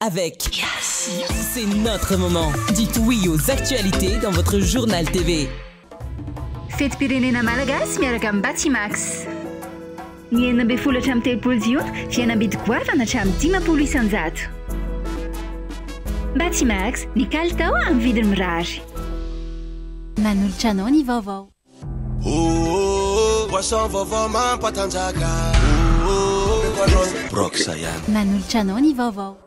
avec C'est notre moment. Dites oui aux actualités dans votre journal TV. Fetim-pirenena malagasy miaraka amin'ny Batimax. Ny 12 hatramin'ny 13 jiotra fiainam-bidy goavana hatramin'ny 10 isanjato. Batimax, ny kalitao amin'ny vidiny mirary. Manolotra anao ny vaovao. Boisson vaovao mampatanjaka. Broxa ihany. Manolotra anao ny vaovao.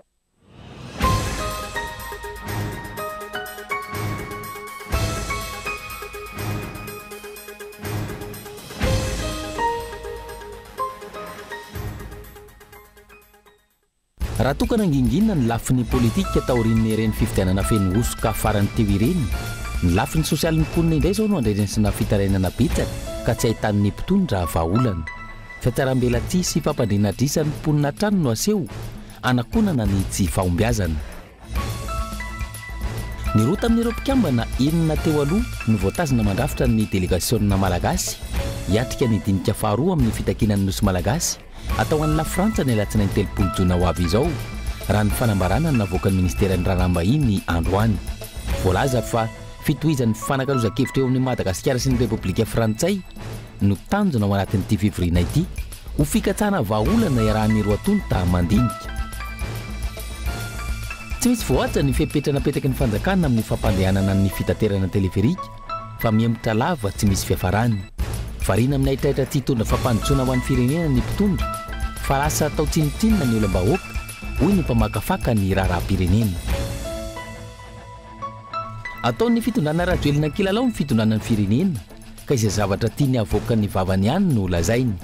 Raha tokana angingina ny lafin'ny politika taorian'ny ireny fifidianana feno osoka farany teo ireny, ny lafin'ny sosialin'ny mponina indray izao no andrenesina fitarainana betsaka ka tsy ahitan'ny mpitondra vahaolana. Fiatsarambela tsy sy fampandriana drisan'ny mponina trano no aseho anakonana ny tsy fahombiazana. Ny roa tamin'ireo mpikambana enina teo aloha no voatazana mandrafitra ny delegationina malagasy hiatrika ny dinika faharoa amin'ny fitakinan'ny nosy malagasy atao an'ny lafrantsa ny alatsinainy 30 jona ho avy izao raha ny fanambarana ny navoakan'ny ministeran'ny raharaham-bahiny androany. Voalaza fa fitohizan'ny fanakalozan-kevitra eo amin'ny Madagasikara sy ny Repoblika Frantsay no tanjona ao anatin'ity fivoriana ity ho fikatsahana vahaolana iarahan'ny roa tonta mandinika. Tsy misy voaja ny fipetrana petaka ny fanjakana amin'ny fampandehanana ny fitaterana teleferika fa miembotra lava tsy misy fiafarany. Variana amin'ny ahitrahitra tsy hitondra fampandrosoana ho an'ny firenena ny mpitondra fa lasa atao tsinotsinona ny olom-bahoaka hoy ny mpamakafaka ny raharaha-pirenena. Ataon'ny fitondrana rajoelina kilalao ny fitondrana ny firenena ka izay zavatra tiany avoaka ny vavany ihany no lazainy.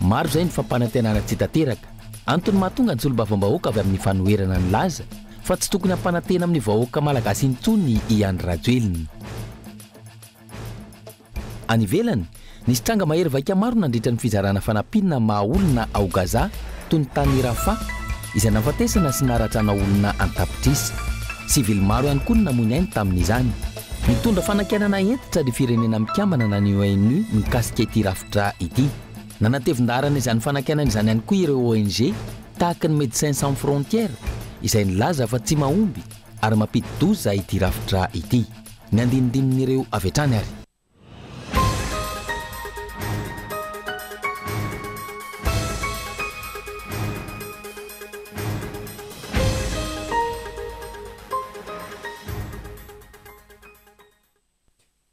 Maro izay ny fampanantenana tsy tanteraka antony mahatonga ny solombavambahoaka avy amin'ny fanoherana ny laza fa tsy tokony hampanantena amin'ny vahoaka malagasy intsony iandry rajoelina. Any ivelany nisy tranga mahery vaika maro nandritra ny fizarana fanampinana maha olona ao Gaza toy ny tany Rafa izay nafatesana sy naratrana olona antapitrisa. Sivily maro ihany koa namony ainy tamin'izany. Mitondra fanankianana entitra ny firenena mikambana na ny ONU mikasika ity rafitra ity. Nanatevin-darana izany fanankianana izany ihany koa ireo ONG tahaka ny Médecins Sans Frontières izay nilaza fa tsy mahomby ary mampidi-doza ity rafitra ity. Ny andinidinin'ireo avy hatrany ary.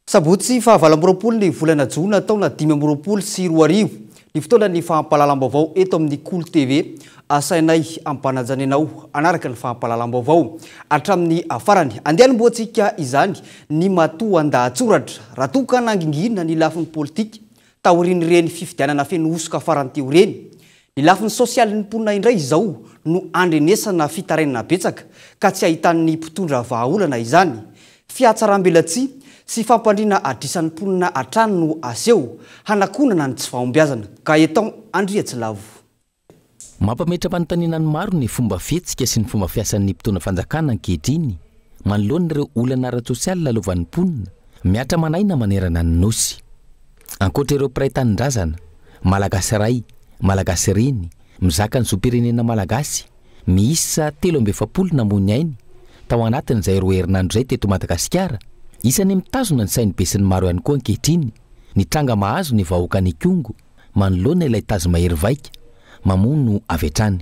Sabotsy fahavalamboroapolo ny volana jona taona 2020 sy 2020 ny fotoana ny fahampalalam-baovao eto amin'ny Cool TV asainay ampanajanianao anaraka ny fahampalalam-baovao hatramin'ny afarany andehanim-boantsika izany ny matoa andahatsoratra raha tokana angingina ny lafin'ny politika taoriany reny fifidianana feno osoka farany teo reny. Ny lafin'ny sosialin'ny mponina indray izao no andrenesana fitarainana betsaka ka tsy ahitan'ny mpitondra vahaolana izany. Fiatsarambelatsy sy fampandriana adrisan'ny mponina atrano no aseho hanakonana ny tsy fahombiazana ka eton Andriatsilavo. Mampametra manontaniana ny maro ny fomba fihetsika sy ny fomba fiasan'ny mpitondra fanjakana ankehitriny manoloana ireo olana ara-tsosialina lovan'ny mponina miatra manaina manerana ny nosy. Ankoatra ireo mpiray tanindrazana malagasy ray, malagasy reny, mizaka ny zoam-pirenena malagasy miisa 17 namony ainy tao anatin'izay roa herinandro izay teto Madagasikara. Isany mitazona ny sainy be sy ny maro ihany koa ankehitriny ny tranga mahazo ny vahoaka ny Kongo manoloana ilay tazo mahery vaika mamono avy hatrany.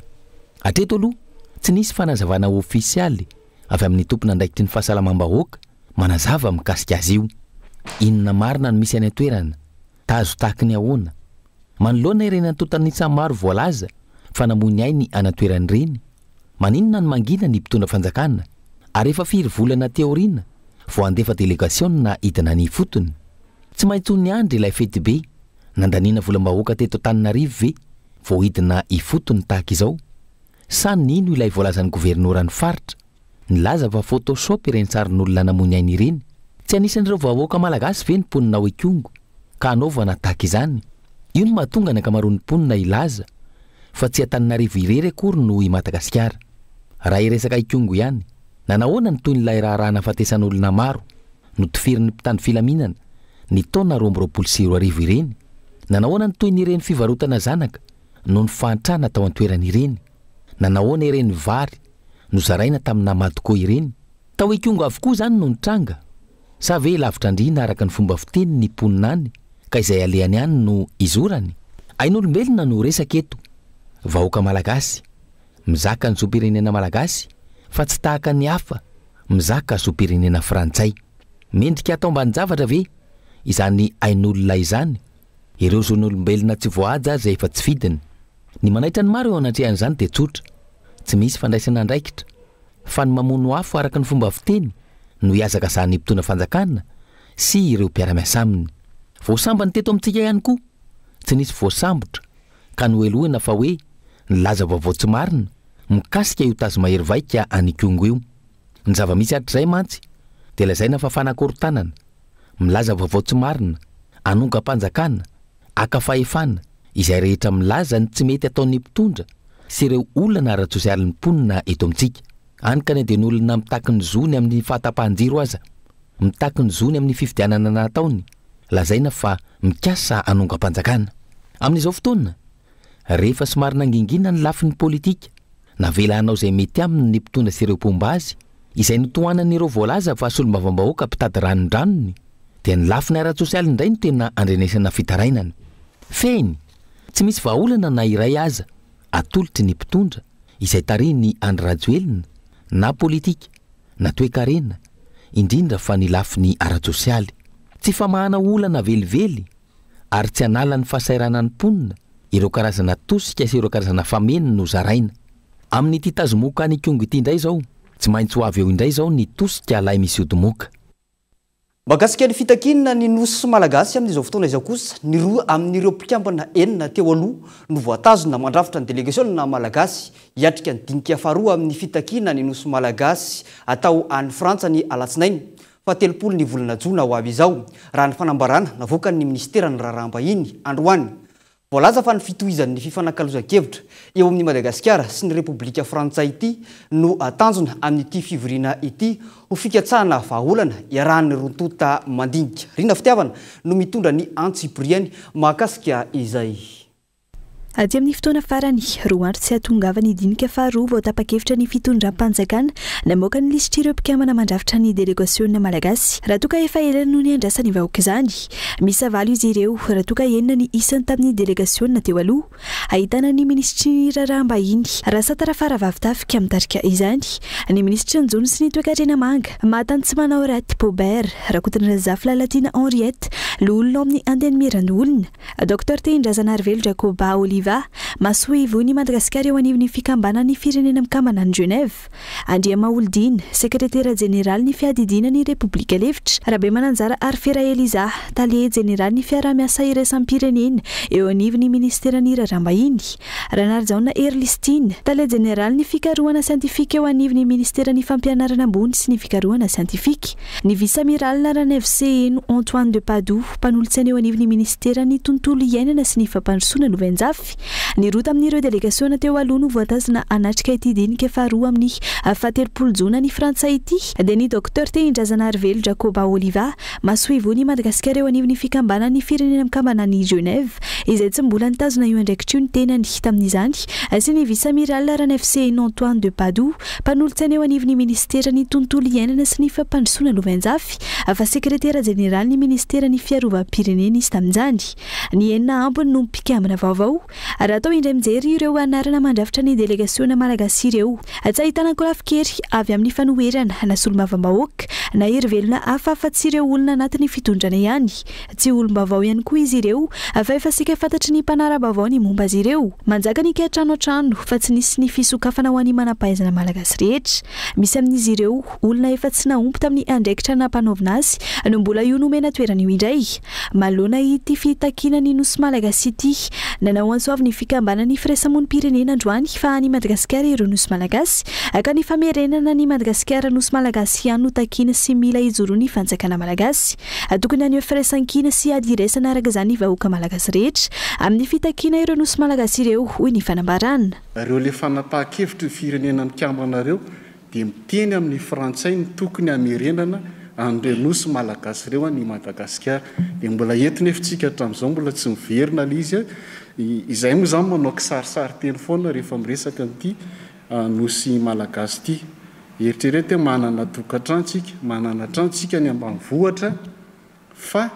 Hatreto aloha tsy nisy fanazavana ofisialy avy amin'ny tompona andraikitry ny fahasalamam-bahoaka manazava mikasika azy io. Inona marina no misy any an-toerana tazo tahaka ny ahoana manoloana ireny antotanisa maro voalaza fa namony ainy ana-toerany reny. Maninona no mangina ny mpitondra fanjakana ary efa 4 volana teoriana vao andefa delegacionna hidina ny fotony. Tsy maintsy ny andry ilay fety be nandaniana volam-bahoaka teto Antananarivo ve vao hidina ifotony tahaka izao. Sa nino ilay voalazan'ny governoran'ny faritra nilaza fa photoshop ireny sarin'olona namony ainy ireny. Tsy anisan'ireo vahoaka malagasy ve ny mponina ao Kongo ka anaovana tahaka izany. Io no mahatonga ny ankamaroan'ny mponina ilaza fa tsy Antananarivo irery akory no i Madagasikara. Raha iresaka i Kongo ihany nanahoana ny toy n'ilay raharaha nafatesan'olona maro notifirin'ny mpitandro filaminana ny taona 2020 ireny. Nanahoana ny toy n'ireny fivarotana zanaka no ny fahantrana tao an-toerana ireny. Nanahoana ireny vary nozaraina tamina madikoa ireny. Tao ekongo avokoa zany no nitranga. Sa ve lavitra andrina araka ny fomba fiteny ny mponina any ka izay alehany any no izorany. Ain'olombelona no resaka eto. Vahoaka malagasy mizaka ny zopirenena malagasy fa tsy tahaka ny hafa mizaka zopirenena frantsay. Mendrika atao mbany zavatra ve izany ain'olona izany? Ireo zon'olombelona tsy voahaja aza efa tsy fidiny. Ny manaitra ny maro eo anatrehan'izany dia tsotra. Tsy misy fandraisana andraikitra. Fa ny mamono afo araka ny fomba fiteny no hiazaka zany mpitona fanjakana sy ireo mpiara-miasa aminy. Voasambany teto amintsika ihany koa. Tsy nisy voasambotra ka noelohana fa hoe nilaza vaovao tsy marina mikasika io tazomahery vaika any Kongo io. Ny zava-misy hatrizay mantsy dia lazaina fa fanakorontanana, milaza vaovao tsy marina, anonga-panjakana, aka-fahefana izay rehetra milaza ny tsy mety ataon'ny mpitondra sy ireo olana ara-tsosialin'ny mponina eto amintsika. Any ka dia ny olona mitaky ny zony amin'ny fahatapahan-jiro aza, mitaky ny zony amin'ny fifidianana nataony, lazaina fa mikasa anonga-panjakana. Amin'izao fotoana, rehefa somary nangingina ny lafin'ny politika, navela hanao izay mety aminy ny mpitondra sy ireo mpomba azy, izay notohanan'ireo voalaza fa solombavam-bahoaka mpitady ranondranony, dia ny lafiny ara-tsosialy indray no tena andrenesana fitarainana. Feny, tsy misy vahaolana na iray aza atolotry ny mpitondra izay tariny Andry Rajoelina na politika na toe-karena, indrindra fa ny lafiny ara-tsosialy. Tsy famahana olana velively ary tsy hanala ny fahasairanany mponina ireo karazana tosika sy ireo karazana fameny no zaraina. Amin'ity tazomoka any Kongo ity indray zao, tsy maintsy ho avy eo indray zao ny tosika lay misy odomoka. Mahakasika ny fitakinana ny nosy malagasy amin'izao fotoana izao kosa, ny roa amin'ireo mpikambana enina teo aloha no voatazona mandrafitra ny delegasiona malagasy hiatrika ny dinika faharoa amin'ny fitakinana ny nosy malagasy atao any Frantsa ny alatsinainy fa 30 ny volana Jona ho avy izao, raha ny fanambarana navoaka ny ministera ny raharaham-bahiny androany. Voalaza fa ny fitohizan'ny fifanankalozan-kevitra eo amin'ny Madagasikara sy ny Repoblika Frantsay ity no atanjona amin'ity fivoriana ity ho fikatsahana vahaolana iarahan'ny rontota mandinika. Rina fitiavana no mitondra ny Antsipriany mahakasika izay. Aty amin'ny fotoana farany, roa andro tsy hatongava ny dinika faharoa vao tapa-kevitra ny fitondram-panjakana namoaka ny lisitry ireo mpikambana mandrafitra ny delegasiona malagasy. Raha toa ka efa ela no ny andrasany vahoaka izany, misy valo izy ireo raha toa ka enina ny isany tamin'ny delegasiona teo aloha, ahitana ny ministry ny raharaham-bahiny Rasatara Farahavavitafika mitarika izany, ny ministry ny Jony sy ny toe-karena manga Matany tsy manao raty Paubert, Rakotana Razafy Lalatina Henriette, lolona amin'ny andehan'ny miran'olona, Dr Tendrazana Arvelo Jacoba Oliva Masoivo ny Madagasikara eo anivon'ny fikambanan'ny firenena mikambana ny Genève, Andriama Oldina, sekretera jeneral ny fiadidina ny Repoblika Lefitra, Rabe Mananjara Arfera Eliza, talie jeneral ny fiarah-miasa iraisam-pirenena eo anivon'ny ministera ny raharaham-bahiny, Ranarjaona Erlistine, talie jeneral ny fikarohana siantifika eo anivon'ny ministera ny fampianarana ambony sy ny fikarohana siantifika, ny vice-amiral Narana FCN Antoine de Padoue, mpanolotsaina eo anivon'ny ministera ny tontolo iainana sy ny fampandrosoana Lovenjafy. Ny roa tamin'ireo delegasiona teo aloha no voatazona anatrika ity dinika faharoa amin'ny 30 Jona ny Frantsay ity, dia ny Dr Tendrazana Arvelo Jacoba Oliva Masoivo ny Madagasikara eo anivon'ny fikambanan'ny firenena mikambana ny Genève, izay tsy mbola nitazona io andraikitra io ny tenany tamin'izany, sy ny vice-amiral Rana FCN Antoine de Padoue, mpanolotsaina eo anivon'ny ministera ny tontolo iainana sy ny fampandrosoana Lovenjafy, fa sekretera jeneral ny ministera ny fiarovam-pirenena izy tamin'izany. Ny enina ambiny no mpikambana vaovao. Raha atao indray mijery ireo anarana mandrafitra ny delegasiona malagasy ireo, tsy ahitana kolafikery avy amin'ny fanoherana na solombavam-bahoaka na hery-velona hafa tsy ireo olona anatin'ny fitondrana ihany, tsy olom-baovao ihany koa izy ireo, fa efa sika fantatry ny mpanara-baovao ny momba azy ireo, manjaka ny antrano an-trano fa tsy nisy ny fisokafana ho an'ny manam-pahaizana malagasy rehetra. Misy amin'izy ireo olona efa tsy naompy tamin'ny andraikitra napanaovina azy no mbola io nomena toerana io indray. Malona ity fitakinany nosy malagasy ity, nanao ansoavy ny fikambanan'ny firaisamonim-pirenena androany fa ny Madagasikara ireo nosy malagasy, ka ny famerenana ny Madagasikara nosy malagasy ihany no takina sy mila hijoroan'ny fanjakana malagasy. Tokony anio firaisan-kina sy adiraisana araka izany ny vahoaka malagasy rehetra amin'ny fitakina ireo nosy malagasy ireo hoy ny fanambarana. Ireo le fanapahan-kevitra firenena mikambana ireo dia miteny amin'ny Frantsay ny tokony hamerenana an'ireo nosy malagasy ireo ny Madagasikara. Dia mbola entiny efitsika hatramin'izao mbola tsy miverina ilay izy. Izay moa izany manao kisarisary teny foana rehefa miresaka an'ity nosy malagasy ity eritrerety manana tokatrantsika manana trantsika ny ambanivohatra fa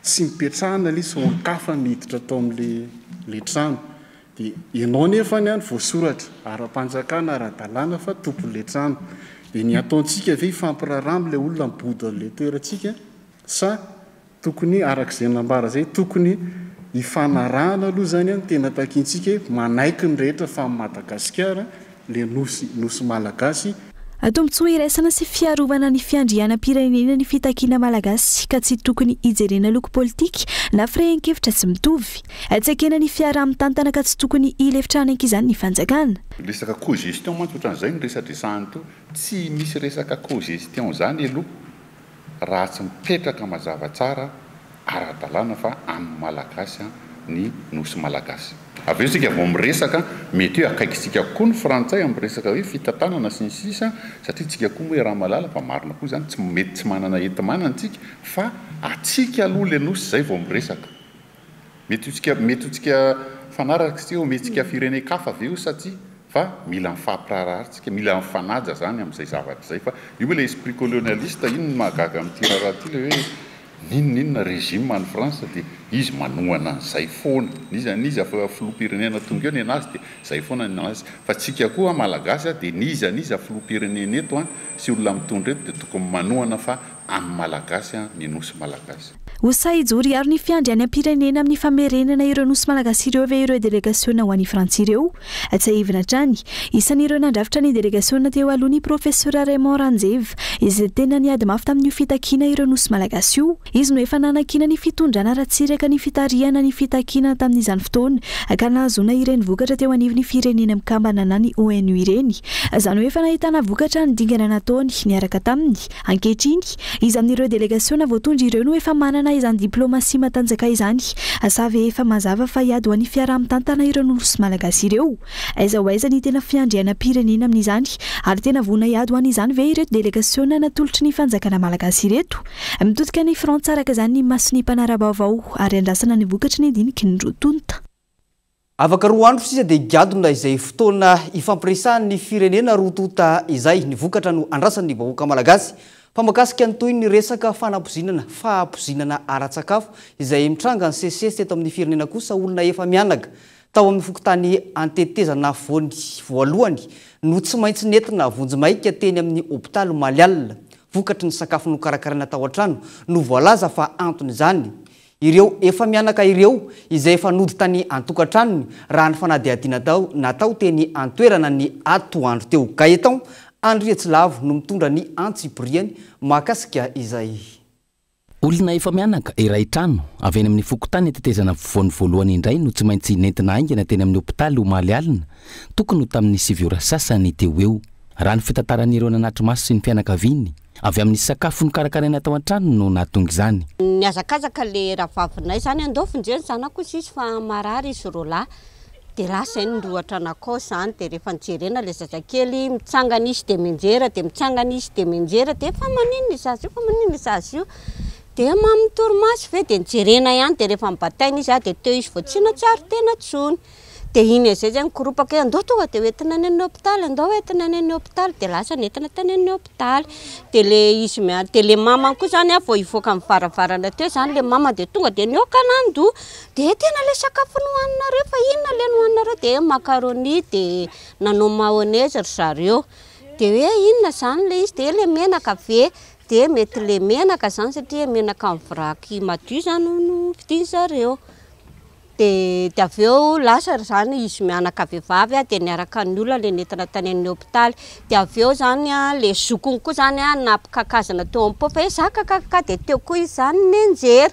tsy mipetrahana le sy hoankafa miditra atao amin'le trano dia ianao nefa ny any voasoratra ara-panjakana ara-dalàna fa tompon'le trano dia ny ataontsika ve hifampiraramy le olona mibody an'le toerantsika sa tokony arak'izay nambara zay tokony hifanarahana aloha zany any tena takintsika manaiky ny rehetra fa Madagasikara le nosy malagasy atombontsoa iraisana sy fiarovana ny fiandrianam-pirenena ny fitakiana malagasy ka tsy tokony hijerena loko politika na firehen-kevitra tsy mitovy atsakena ny fiaraha-mitantana ka tsy tokony hilefitranaiky izany ny fanjakana resaka cogestion mantsotran'izay ny resadresahany to tsy misy resaka cogestion zany aloha raha tsy mipetraka mazava tsara ara-dalàna fa amin'ny malagasy ny nosy malagasy avy eo sika vao miresaka mety hoe akaikitsika koa ny frantsay amin'ny resaka hoe fitantanana sy ny sisa satria tsika koa hoe raha malala fa marina koa zany tsy mety tsy manana enti-manantsika fa atsika aloha le nosy zay vao miresaka mety tsika fanaraka sy mety tsika firenen-kafa avy eo satria fa mila mifampirarahantsika mila mifanaja zany amin'izay zavatra zay fa io hoe le esprit colonialiste iny mahagaga amin'ity raha ty le hoe ninona régime any France dia izy manohana an'izay foana niza fa filoham-pirenena tonga eo ny anazy dia izay foana ny anazy fa tsika koa malagasy dia niza filoham-pirenena eto sy olona mitondra eto dia tokony manohana fa amin'ny malagasy ny nosy malagasy Osay joriaro ny fiandrianam-pirenena amin'ny famerenana ireo nosy malagasy ireo ve ireo délégation ho an'ny Frantsa ireo atsahivina trany isan'ireo nandrafitra ny délégation teo aloha ny professeur Raymond Ranjeva izay tena niady mafy tamin'io fitakiana ireo nosy malagasy io izy no efa nanakina ny fitondrana ratsiraka ny fitariana ny fitakina tamin'izany fotoana ka nahazona ireny vokatra teo anivon'ny firenena mikambana na ny ONU ireny izany hoe efa nahitana vokatra ny dingana nataony niaraka taminy ankehitriny izy amin'ireo délégation voatondra ireo no efa manana izany diplomasia matanjaka izany asavy efa mazava fa hiady ho an'ny fiaraha-mitantana ireo nosy malagasy ireo aiza ho aiza ny tena fiandrianam-pirenena amin'izany ary tena vona hiady ho an'izany ve ireto délégation natolotry ny fanjakana malagasy ireto mitodika ny Frantsa araka izany ny masony mpanara-baovao ary andrasana ny vokatry ny diniky ny rotonta afaka roa andro sisa dia gadona izay fotoana ifampiresahan'ny firenena rotonta izay ny vokatra no andrasan'ny vahoaka malagasy famakasika ny toy ny resaka fahampozinana ara-tsakafo izay mitranga ny CCS teto amin'ny firenena kosa olona efa mianaka tao amin'ny fokotany antetezana voalohany no tsy maintsy nentina vonjimaika teny amin'ny hôpitaly Malial vokatry ny sakafo no karakarana tao an-trano no voalaza fa antony izany ireo efa mianaka ireo izay efa nody tany antokantranony raha ny fanadihadiana natao teny antoerana ny atoandro teo Gaetan André Tsilavo no mitondra ny antsibriany mahakasika izay olona efa mianaka iray trano avy eny amin'ny fokotany tetezana voalohany indray no tsy maintsy nentina aingana teny amin'ny hôpitaly Malial tokony ho tamin'ny siviora sasany teo eo raha ny fitantaran'ireo nanatry maso sy ny fianakaviany avy amin'ny sakafo ny karakaraina tao an-trano no nahatonga izany niazakazaka le ravavinay zany andofinjeny zanako sisy fa marary izy rola dia lasa iny rohatra anakao zany dia rehefa nijerena le zazakely mitsangana izy dia menjera dia mitsangana izy dia menjera dia fa maninona izazy io dia mamitorymaso ve dia nijerena ihany dia rehefa mibataina izy dia teo izy vao tsy natsaro tena tsony dia iny izay zany koropaka andao tonga dia hoentina any amin'ny hôpitaly andao hoentina any amin'ny hôpitaly dia lasa nentina tany amin'ny hôpitaly dia le izy dia le mama koa zany vao hivoaka amin'ny varavarana teo zany le mama dia tonga dia nioka nandoa dia tena le sakafo nohaninareo fa inona le nohaninareo dia macaroni dia nanao mayonnaise ry zareo dia hoe inona zany le izy dia le menaka ve dia mety le menaka zany satria menaka amin'ny vraky madio zany no vidiny zareo dia avy eo lasa zany izy mianaka vehivavy dia niaraka ny olona le nentina tany amin'ny hôpitaly dia avy eo zany le zokony koa zany napikakazana teo am-po fa hoe zakakaka dia teo koa izy zany nenjera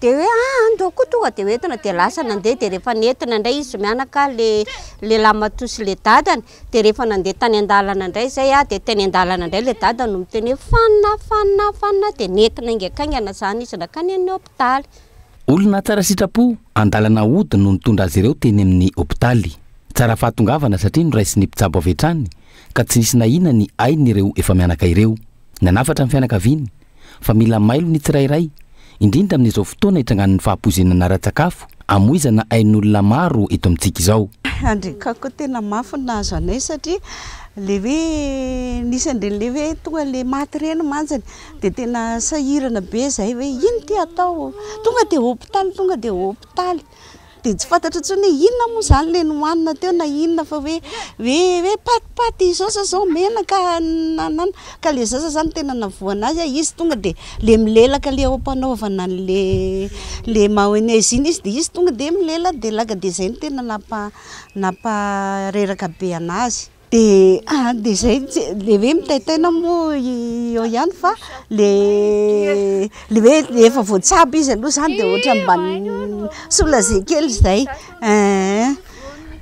dia hoe andao koa tonga dia hoentina dia lasa nandeha dia rehefa nentina indray izy mianaka le lamatosy le dadany dia rehefa nandeha tany an-dalana indray zay dia tany an-dalana indray le dadany no miteny fanina dia nentina ingakaingana zany izy nakany amin'ny hôpitaly olona tsara sitrapo andalana ody no nitondra azy ireo teny amin'ny hôpitaly tsara fahatongavana satria no raisiny mpitsabo avy hatrany ka tsy nisy nahina ny ain'ireo efa mianaka ireo nanafatra ny fianakaviany fa mila mailo ny tsirairay indrindra amin'izao fotoana hitrangan'ny fahampozinana ara-tsakafo amoizana ain'olona maro eto amintsika izao andrika koa tena mafy nahazo anay satria le hoe nisandreny le hoe tonga le maty reny manjany dia tena sahirana be zay hoe ino ty atao tonga dia hôpitaly dia tsy fantatra ntsony inona moa zany le nohanina teo na inona fa hoe patipaty zaosa zao menaka nanana ka le zasa zany tena navoana azy izy tonga dia le milelaka le ampanaovana le mahonezy iny izy dia izy tonga dia milela dia laga dia zay no tena nampareraka be anazy dia zay le hoe mitaitaina moa eo ihany fa le hoe efa voatsabo izy aloha zany dia ohatra mba solaze kely zay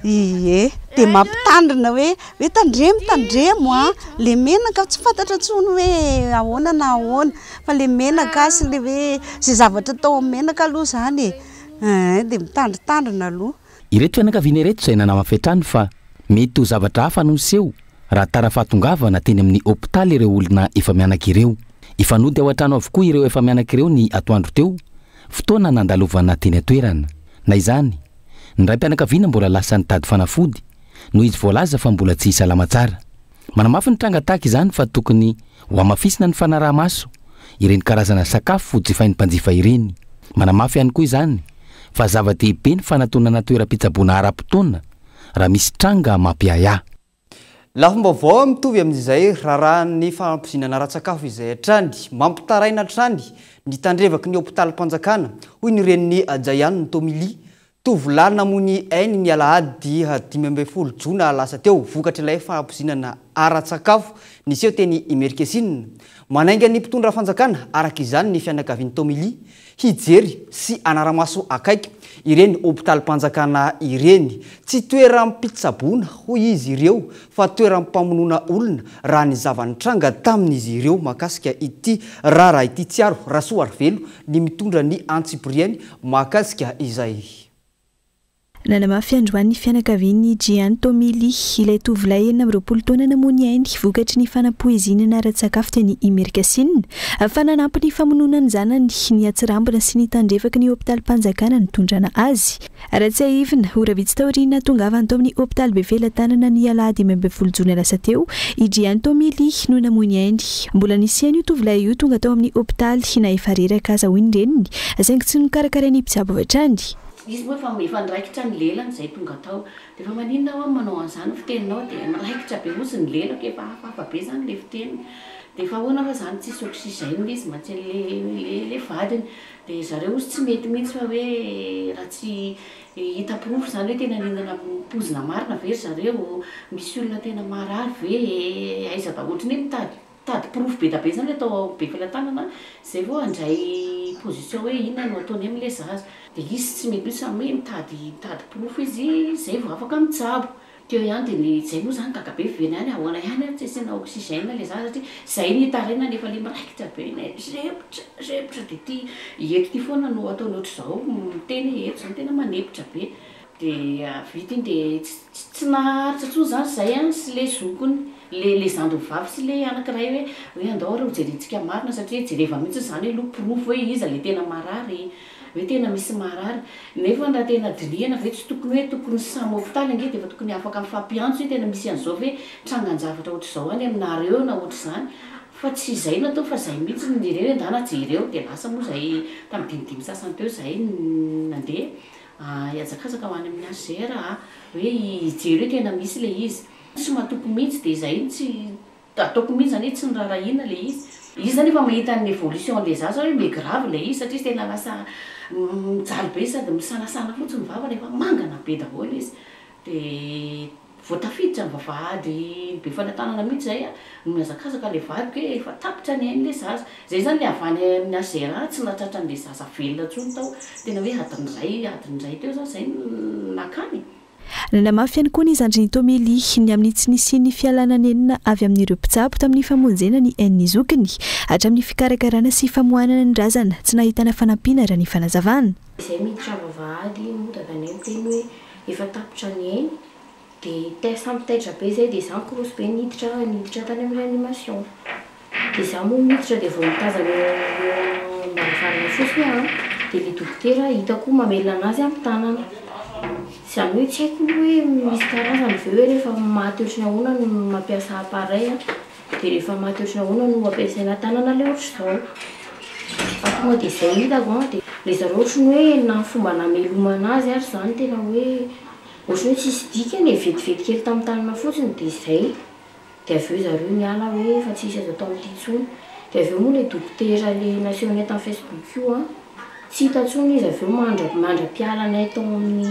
ie dia mampitandrina hoe tandremo le menaka tsy fantatra ntsony hoe ahoana na ahoana fa le menaka sy le hoe zay zavatra tao amin'ny menaka aloha zany dia mitandritandrina aloha ireto fianakaviana ireto izay nanamafetrany fa mety ho zavatra hafa noseho raha tara-fahatongavana teny amin'ny hôpitaly ireo olona efa mianaka ireo ifanody ao an-trano avokoa ireo efa mianaka ireo ny atoandro teo fotoana nandalovana teny atoerana na izany ny ray mpianakaviana mbola lasa nitady fanafody noho izy voalaza fa mbola tsy salama tsara manamafy ny tranga tahaka izany fa tokony ho amafisina ny fanaraha-maso ireny karazana sakafo jifain'ny mpanjifa ireny manamafy ihany koa izany fa zava-dehibe ny fanatonana toeram-pitsaboana ara-potoana raha misy tranga mampiaya lafombaovao mitovy amin'izay raha ny fampizinana ra-tsakafo izay atrany mampitaraina trany ny tandrevaky ny hôpitaly mpanjakana hoy ny reniny Ajayany Tomili tovolahy namony ainy ny alahady 12 jona lasa teo vokatra ilay fampizinana ara-tsakafo nisy eo teny Imerikesinina manainga ny mpitondra fanjakana araka izany ny fianakavian'ny Tomili hijery sy anaramaso akaiky ireny hôpitaly mpanjakana ireny tsy toeram-pitsaboana hoy izy ireo fa toeram-pamonoana olona raha ny zavanitranga tamin'izy ireo makasika ity rara ity tsiaro Rasoa Arvelo ny mitondra ny Antsipriany makasika izay nanamafy androany fianakavian'ny Jiany Tomili ilay tovolahy 20 taona namony ainy vokatry ny fanapoezinana ara-tsakafo teny Imerikesinina fa nanampy ny famonoana ny zanany ny atsirambina sy ny tandrevaky ny hôpitaly mpanjakana nitondrana azy raha tsy ahivina oravitsy taoriana tongavany tao amin'ny hôpitaly Bevelantanana ny alahady 12 jona lasa teo i Jiany Tomili no namony ainy mbola nisy io tovolahy io tonga tao amin'ny hôpitaly na efa reraka azahoiny reniny saingy tsy nokarakarainy mpitsabo atrany izy moa efa niraikitra ny lelany zay tonga tao dia efa maninona ao manao an'izany fiteninao dia miraikitra be ozy ny lelako efa hafahafa be zany le fiteniny dia efa ahoana fa zany tsisy oxygène izy mantsy le vadiny dia zareo ozy tsy mety mihitsy fa hoe raha tsy hita pirofo zany hoe tena ninana pozina marina very zareo misy olona tena marary ve aiza da ohatrany hoe mitady pirofo be da be zany atao Bevelantanana zay vao andray position hoe inona no ataony amin'le zaza dia izy tsy mety misy hoe mitady pirofo izy zay vao afaka mitsabo teo ihany dia zay moa zany kakabe veny ihany ahoana ihany tsy asiana oxygène le zaza satria zay nitaraina nefa le miraikitra be zepotra dia ty eto ty foana no ataony ohatr'izao miteny eto zany tena manepotra be dia vita iny dia tsy naharitra tsony zany zay any sy le zokony le zandony vavy sy le anankiray hoe andao reo jerentsika marina satria jereva mihitsy zany hoe pirofo hoe iza le tena marary hoe tena misy marary nefa raha tena dinihana ve tsy tokony hoe tokony samy hôpitaly ange dia efa tokony afaka mifampiantso hoe tena misy an'izao hoe trangan-javatra ohatr'izao any aminareo na ohatr'izany fa tsy izay natao fa zay mihitsy nireo endana jereo dia lasa moa zay tamin'ny dimidimy sasany teo zay nandeha hiazakazaka ho any amin'ny AGR hoe hijery hoe tena misy le izy tsy mahatoky mihitsy dia zay tsy ataoko mihitsy zany hoe tsy nirarahina le izy zany efa mahita ny évolution le zaza hoe me grave le izy satria tena lasa mijaly be sady misanasana fotsiny mivavana efa mangana be daholo izy dia voatafiditra ny vavahady Bevelantanana mihitsy zay mihazakazaka le vadiko hoe efa tapitra ny ainy le zaza zay zany le avany amin'ny AGR tsy natratra n'le zaza velona ntsony tao tena hoe adin'iray teo zany zay nakany nanamafy ihany koa ny zandriny Tomili ny amin'ny tsy nisiany fialananenina avy amin'ireo mpitsabo tamin'ny famonjena ny ain'ny zokiny hatramin'ny fikarakarana sy famohanana ny razana tsy nahitana fanampiana raha ny fanazavana izay miditra vavahady modadanay teny hoe efa tapitra ny ainy dia samy taitra be zay dia zany korosy be niditra tany amin'ny réanimation dia za moa miditra dia vao mitazana maravarana fosiny dia le dokotera hitako mamelona anazy amin'ny tanana zany hoe tsy haiko hoe misy karazany ve hoe rehefa maty ohatrany ahoana no mampiasa appareil dia rehefa maty ohatrany ahoana no ampiasaina tanana le ohatr' izao fa tonga dia izay hitako a dia le zareo ohatrany hoe na fomba namelomana azy ary zany tena hoe ohatrany hoe tsisy dika ny vetivety kely tamin'ny tanana fotsiny dia izay dia avy eo zareo miala hoe fa tsisy azo atao amin'ity intsony dia avy eo moa le dokotera le nasiona eto amin'ny Facebook io a tsy hita intsony izy avy eo mandra-pialanay tao amin'ny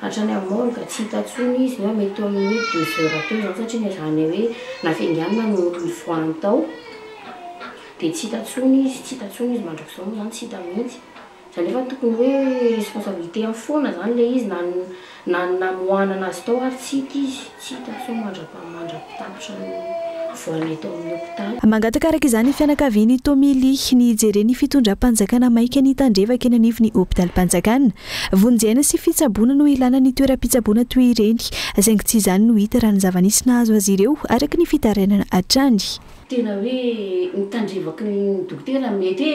hatrany amin'ny morgue tsy hita intsony izy nefa mety eo amin'ny hoe 2 heures teo zany satria ny zany hoe nafenganina no nivoany tao dia tsy hita intsony izy mandrakizao moa zany tsy hita mihitsy zany efa tokony hoe responsabilité amin'ny foana zany le izy na namohanana azy tao ary tsy hita izy tsy hita intsony mandra-pitapitra ny voany tao amin'ny hôpitaly. Mangataka izany fianakaviany Tomily ny jereny fitondram-panjakana maika ny tandrevaka eny anivon'ny hôpitaly Mpanjakana. Vonjena sy fitsaboana no ilana ny toeram-pitsaboana toy ireny, saingy tsy izany no hita raha ny zava-nisy nahazo azy ireo araka ny fitarainana hatrany. Tena hoe nitandrevaka ny dokotera mety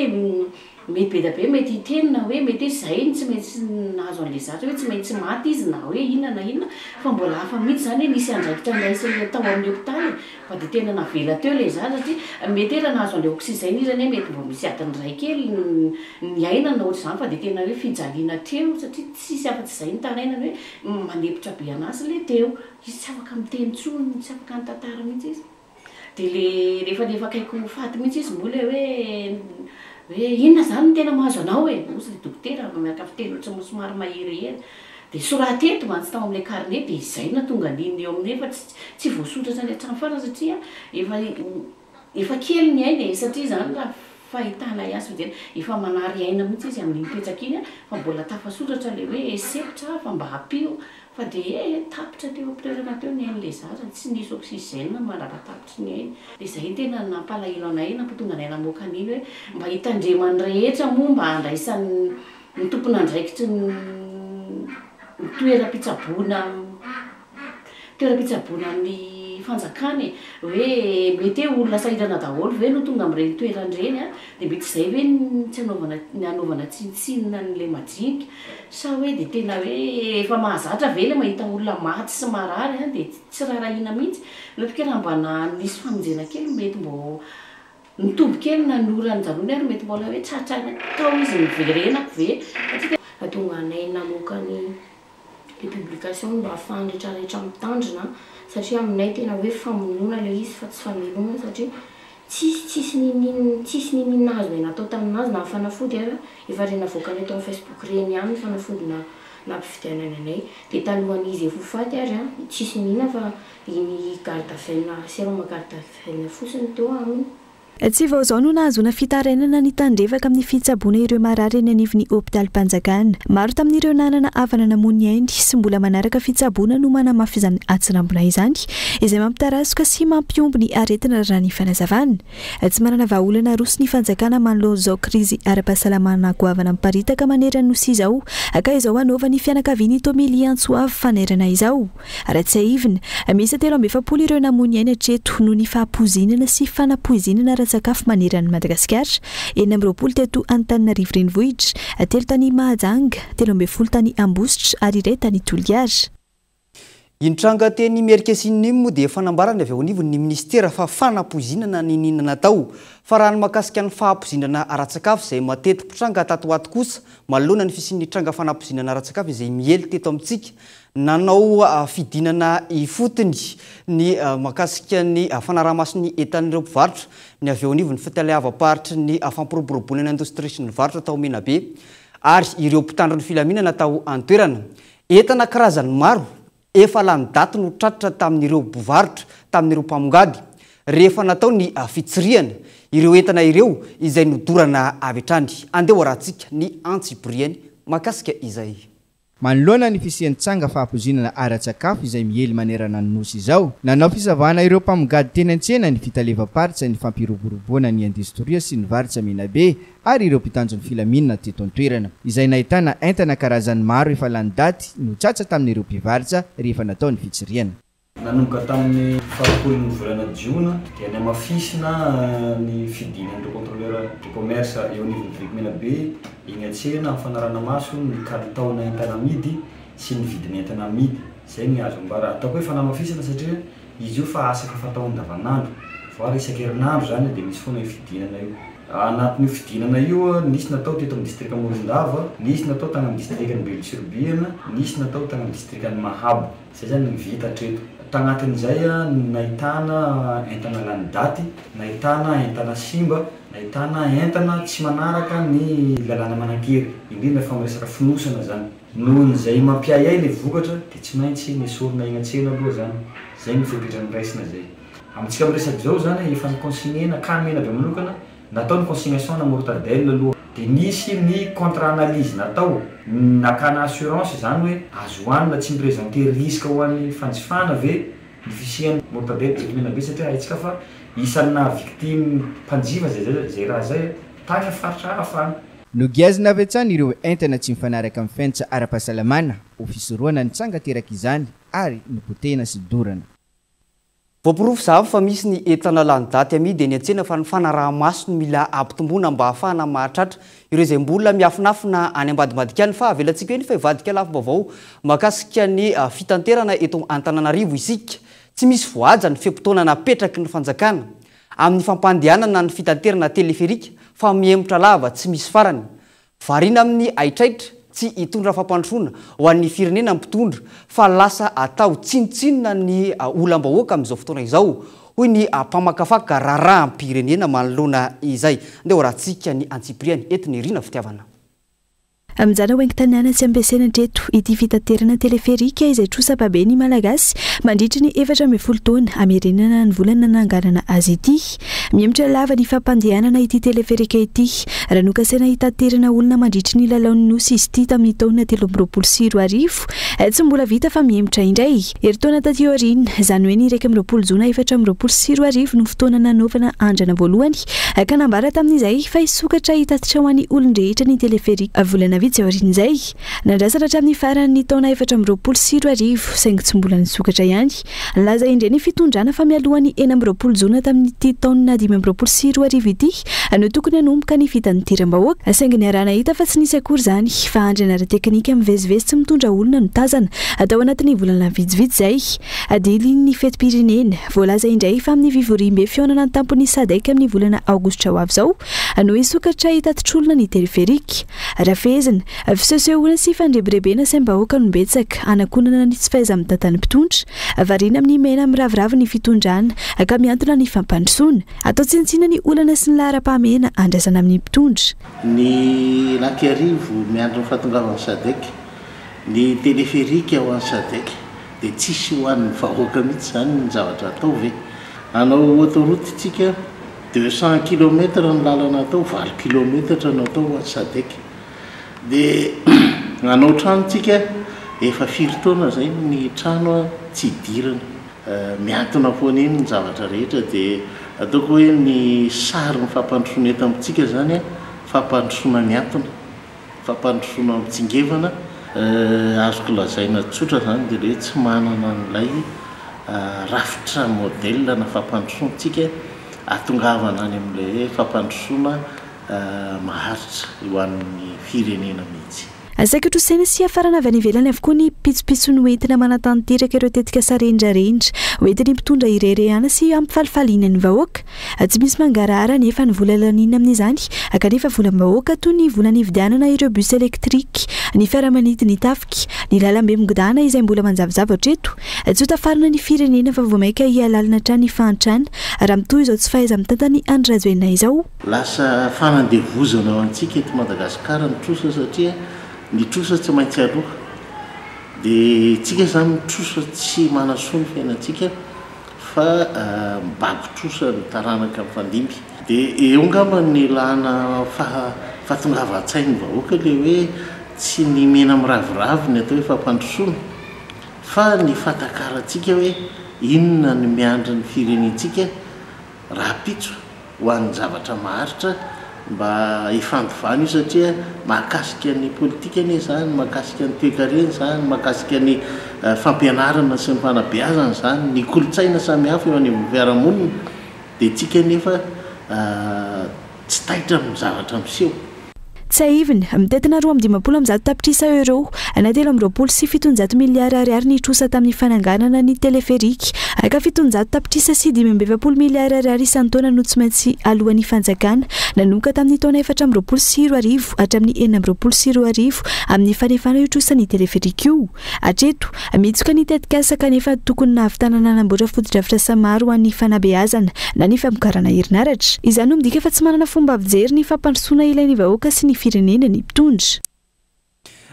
be da be mety hitenina hoe mety izay tsy maintsy nahazo an'ilay zatra hoe tsy maintsy maty izy na hoe inona na inona fa mbola hafa mihitsy zany hoe nisy andraikitra andraisy tao amin'ny hôpitaly fa dia tena navela teo ilay zatra satria mety raha nahazo an'ilay oksizena izy zany hoe mety mbo misy adiny iray kely ny ainana ohatr' izany fa dia tena hoe fijaliana teo satria tsisy afa-tsy izay ny tarainany hoe manepitra be anazy ilay teo izy tsy afaka miteny intsony tsy afaka nitantara mihitsy izy dia rehefa akaiko faty mihitsy izy moa hoe inona zany no tena mahazo anao e osy le dokotera miaka fiteny ohatry moa somary maherihery dia soraty eto mantsy tao amin'ilay carnet dia izay na tonga andininy eo aminay fa tsy voasotratra ny hatrany farany satria efa kely ny aina satria zany raha fahitana azy fo efa manary aina mihitsy izy amin'ny mipetraka iny fa mbola tafasotratra le hoe sepitra fa mba hampio fa dia tapitra teo am-toerana teo ny ain'ilay zatra tsy nisy oksizena mandrapatapitra ny aina dia izay tena nampalahelo anay nampitonga anay namoaka an'iny hoe mba hitandremany rehetra moa mba handraisan'ny ny tompony andraikitry ny toeram-pitsaboana ny fanjakany hoe mety hoe olona sahirana daholo ve no tonga amin'ireny toerandreny a dia mety izay hoe tsy hanaovana tsintsinina n'ilay majinika sa hoe dia tena hoe efa mahazatra ve le mahita olona maty sy marary a dia tsy raharahiana mihitsy nefa raha mba nisy famonjena kely mety mbo nitombo kely na norany jalony ary mety mbola hoe tratrana tao izy niverenako ve atonga anay namoaka ny publication mba ahafahany rehetrarehetra mitandrina satria aminay tena hoe famonoana le izy fa tsy famelomana satria tsisy ninina azo le natao taminazy na fanafody ary efa reny avoakany atao amin'ny Facebook reny ihany fanafody na ampifidianana anay dia talohan'izy efa faty ary a tsisy ninina fa iny gardafena sérum gardafena fotsiny teo aminy. Tsy vao izao no nahazona fitarainana ny tandrevaka amin'ny fitsaboana ireo marary eny anivon'ny hôpitaly Mpanjakana. Maro tamin'ireo nanana havana namony ainy sy mbola manaraka fitsaboana no manamafy izany atsirambona izany izay mampitarasoka sy mampiombo ny aretina raha ny fanazavana. Tsy manana vahaolana roso ny Fanjakana manoloana izao krizy ara-pahasalamana goavana miparitaka manerana nosy izao ka izao anaova ny fianakaviany Tomily Antsoavy fanerana izao. Raha tsy aivina misy 7 ireo namony ainy hatreto noho ny fahampoizinana sy fanapoizinana sakafo manerana Madagasikara 20 teto Antananarivo renivohitra 3 tany Mahajanga 13 tany Ambositra ary 2 tany Toliara. Intranga teny Amerika Sinonim moa dia fanambarany avy ao anivon'ny ministera fa fanapoizinana ny ninana natao fa raha ny mahakasika ny fahampoizinana ara-tsakafo izay matetika tranga tatoato kosa manoloana ny fisian'ny tranga fanapoizinana ara-tsakafo izay miely teto amintsika nanao fidinana ifotony ny mahakasika ny fanaraha-masony entan'ireo mpivarotra ny avy ao anivon'ny fitaleava-paritra ny fampiroboroboana ny indostria sy ny varotra tao Menabe ary ireo mpitandro ny filaminana tao an-toerana entana karazany maro efa lany daty no tratra tamin'ireo mpivarotra tamin'ireo mpamongady rehefa natao ny fitsiriana ireo entana ireo izay nodorana avy hatrany andeha hoarahantsika ny Antsibriany mahakasika izay. Manoloana ny fisian'ny tsanga fahampoizinana ara-tsakafo izay miely manerana ny nosy izao nanao fisavahana ireo mpamongady teny an-tsena ny fitalevam-paritra ny fampiroboroboana ny indostria sy ny varotra Menabe ary ireo mpitanjo ny filaminana teto an-toerana izay nahitana entana karazany maro efa lany daty no tsatsa tamin'ireo mpivarotra rehefa natao ny fitsiriana. Nanomboka tamin'ny 7 volana Jiona dia ny amafisina ny fidinan'ireo contrôleur de commerce eo anivon'ny Menabe iny an-tsena amin'ny fanarana maso ny kalitaona entana amidy sy ny vidiny entana amidy zay ny azo mba ataoko hoe fanamafisana satria izy io fa asaka fatao andavanandro voary isan-kerinandro zany dia misy foana fidinana io anatin'io fidinana io nisy natao teto amin'ny distrika Morondava nisy natao tagny amin'ny distrikany Belotsorobiana nisy natao tagny amin'ny distrikany Mahabo zay zany ny vita treto tagnatin'izay nahitana entana lany daty nahitana entana simba nahitana entana tsy manaraka ny lalàna manankely indrindra fa miresaka finosana zany nohon'izay mampiay ay le vokatra dia tsy maintsy nisorona ignatsena aloha zany zay ny fepetrany raisina zay amintsika miresaky zao zany efa ny consignena kamena be manokana natao ny consignation na mortadelle aloha dia nisy ny contrat analyse natao nakana assurance zany hoe azo hoanina tsy miprésenter risque ho an'ny fanjifana ve ny fisiany mortadelle tetomena be satria haitsika fa isanna victime mpanjifa zay raha zay tany faritra hafana nogiazina avy hatsany ireo entana tsy mifanaraka amin'ny fiainatra ara-pahasalamana ofisoroana nitsanga teraka izany ary nipotena sy dorana voapirofo zava fa misy ny entana lany daty amidy eny an-tsena fa ny fanaraha-maso no mila ampitombona mba ahafahana mahatratra ireo izay mbola miafinafina any ambadimadikany fa avelantsika eny fa ivadika lafim-baovao mahakasika ny fitanterana eto Antananarivo isika tsy misy voaja ny fiam-potoana napetraky ny fanjakana amin'ny fampandehanana ny fitanterana teleferika fa miemotra lava tsy misy farany varina amin'ny aitraitra tsy hitondra fampandrosoana ho an'ny firenena mpitondra fa lasa atao tsinotsinona ny olam-bahoaka amin'izao fotoana izao hoy ny mpamakafaka raharaham-pirenena manoloana izay ndeha horantsika ny antsipriany etiny rina fitiavana amin'izany hoengy tanàna tsy ampiasaina treto ity fitaterana teleferika izay trosa-babe ny malagasy mandritra ny 4 taona hamerenana ny volana nanganana azy ity miemotra lava ny fampandehanana ity teleferika ity raha nokasaina hitaterana olona mandritra ny lalaon'ny nosy izy ity tamin'ny taona 2024 tsy mbola vita fa miemotra indray eritaona taty aoriana izany hoe ny 20 jona 2024 no fotoana nanaovana andrana voalohany ka nambara tamin'izay fa hisokatra hitatitra ho an'ny olon-drehetra ny teleferika volana aorian'izay nandrasana hatramin'ny faran'ny taona 2024 saingy tsy mbola nisokatra ihany laza indray ny fitondrana fa mialohan'ny 20 jona tamin'ity taona 2024 ity no tokony hanomboka ny fitanitiram-bahoaka saingy ny arahana hita fa tsy nisy akory zany fa andrana ara-teknika mivezivezy tsy mitondra olona no tazana atao anatin'ny volana vitsivitsy zay adiliny fetim-pirenena voalaza indray fa amin'ny vivorimbe fionana ny tampony sadaiky amin'ny volana aogositra ho avy zao no hisokatra hitatitr'olona ny teleferika rafezina fisesehoana sy fandrebirebena saim-bahoaka no betsaka anakonana ny tsy fahaiza amin'ny tantan'ny mpitondra variana amin'ny mena miravoravo ny fitondrana ka miantona ny fampandrosoana atao tsintsina ny olana sy ny lahara-pahamena andrasana amin'ny mpitondra ny lakiarivo miandro ny fahatongavan'ny sadaiky ny teleferika ho an'ny sadaiky dia tsisy ho an'ny vahoaka mihitsy zany ny zavatra atao ve anao autoroute tsika 200 km ny lalana atao 20 km no atao ho an'ny sadaiky dia anao trano tsika efa 4 taona zay ny trano tsy hidirana miantona foana iny ny zavatra rehetra dia ataoko hoe ny sary ny fampandrosoana eto amintsika zany fampandrosoana miantona fampandrosoana mitsingevana azoko lazaina tsotra zany dia hoe tsy manana n'ilay rafitra modèle na fampandrosoantsika atongavana any amin'ilay fampandrosoana maharitra eo amin'ny firenena mihitsy asaika trosaina sy afarana avy any ivelany avokoa ny pitsopitsony hoentina manatanteraka ireo tetika sarendrarendra hoentiny mpitondra irerehana sy ampifalifaliana ny vahoaka tsy misy mangarahara nefa ny vola lanina amin'izany kanefa volam-bahoaka toy ny vola nividianana ireo bus elektrika ny fiaramanidiny ny tafika ny lalambe migodana izay mbola manjavozavo hatreto tsy ho tafarina ny firenena fa vomaika hialalina trany fantrana raha mitoy izao tsy fahaiza amin'ny tantany andrazoena izao lasa fanandevozana ao antsika eto Madagasikara ny trosa satria ny trosa tsy maintsy aloha dia tsika zany mitrosa tsy manasoa ny fiainantsika fa mibaby trosa ny taranaka amin'ny fandimby dia eo ngamba ny lana fahatongavan-tsainy vahoaka le hoe tsy ny mena miravoravo ny atao hoe fampandrosoana fa ny fatakaratsika hoe inona ny miandra ny firenentsika raha pitso ho an'ny zavatra maharitra mba ifandovana io satria mahakasika ny politika anie zany mahakasika ny toekareny zany mahakasika ny fampianarana sy ny fanabeazana zany ny kolotsaina samihafa eo any amin'ny fiarahamonina dia tsika nefa tsy taitra amin'ny zavatra miseho Tsaiviny mitetina 2,50 tapitrisa euro na 3,7 miliara ariary nitrosa tamin'ny fananganana ny teleferika aka 700 tapitrisa sy 2,20 miliara ariary isan-taona no tsy maintsy alohan'ny fanjakana nanomboka tamin'ny taona 4,4 hatramin'ny 4,4 amin'ny fanefana itrosany teleferika io. Hatreto mitsoka ny tetikasa kanefa tokony nahavitanana anamboatra fotodrafitra samaro ho an'ny fanabeazana na ny famokarana herinaratra. Izany no midika fa tsy manana fomba fijery ny fampandrosoana ilain'ny vahoaka sy ny firenena ny mpitondra.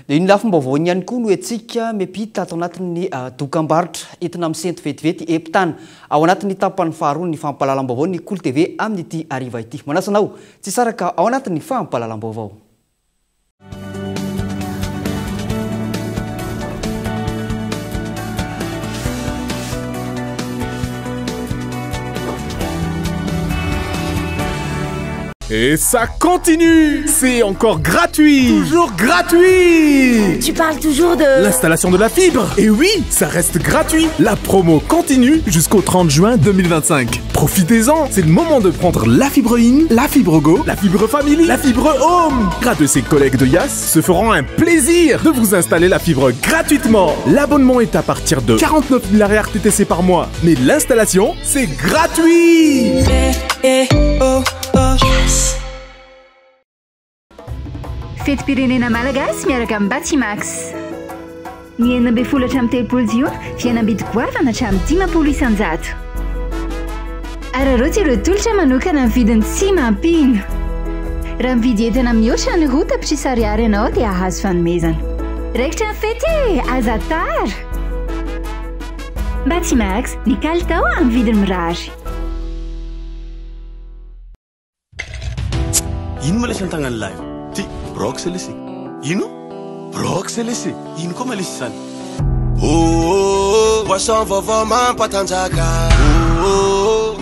Ny lafim-baovao ihany koa no etsika miampita ato anatin'ny dokam-barotra entina misento vetivety epitana ao anatin'ny tapany faharoa ny fampahalalam-baovao ny Cool TV amin'ity hariva ity. Manasanao tsy saraka ao anatin'ny fampahalalam-baovao. Et ça continue! C'est encore gratuit! Toujours gratuit! Tu parles toujours de... L'installation de la fibre! Et oui, ça reste gratuit! La promo continue jusqu'au 30 juin 2025. Profitez-en! C'est le moment de prendre la fibre in, la fibre go, la fibre family, la fibre home! Grâce de ses collègues de Yas se feront un plaisir de vous installer la fibre gratuitement. L'abonnement est à partir de 49 000 RTTC par mois. Mais l'installation, c'est gratuit! Fetim-pirenena malagasy miaraka amin'ny Batimax. Ny 12 hatramin'ny 13 jona fihenam-bidy goavana hatramin'ny 10 isan-jato. Araroty ireo tolotra manokana amin'ny vidiny tsy mampino. Raha mividy entana mihoatra ny roa tapitrisa ariary ianao dia ahazo fanomezana. Raikitra ny fety aza tara. Batimax, ny kalitao amin'ny vidiny mirary. Ino ma lesy an-tagnany lahy? Ty, brox lesy. Ino? Brox lesy. Ino koa ma lesy zany? Boisson vaovao mampatanjaka.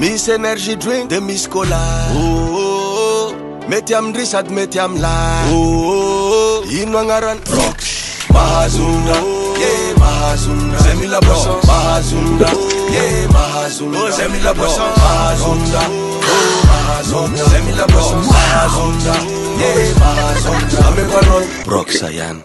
Misy energy drink de misy cola. Mety amindry sady mety amilay. Ino agnarany? Brox. Mahazonda. Mahazonda. Zay mila boisson. Mahazonda. Mahazonda. Zay mila boisson. Mahazonda. Zay mila boisson. Mahazonda. Mahazonda. Ame parole. Brox yan.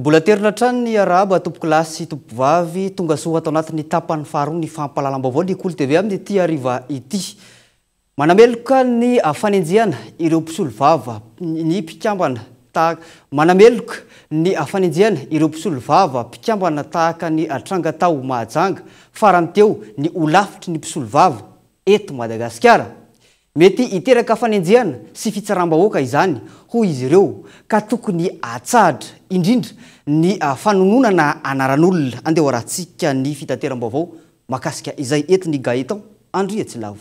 Mbola terina trano ny arabo tompo kilasy tompo vavy tonga soa atao anatin'ny tapany faharoa ny fampahalalam-baovao ny Cool TV amin'ny ity hariva ity. Manameloka ny fanenjehana ireo mpisolo vava ny mpikambana manameloka ny fanenjehana ireo mpisolo vava mpikambana tahaka ny Trangatao Mahajanga farany teo ny olafitry ny mpisolo vava eto Madagasikara. Mety iteraka fanenjehana sy fitsaram-bahoaka izany ho izy ireo ka tokony atsahatra indrindra ny fanononana anaran'olona andeha ratsika ny fitateram-baovao makasika izay etiny Gaetan Andria Tsilavo.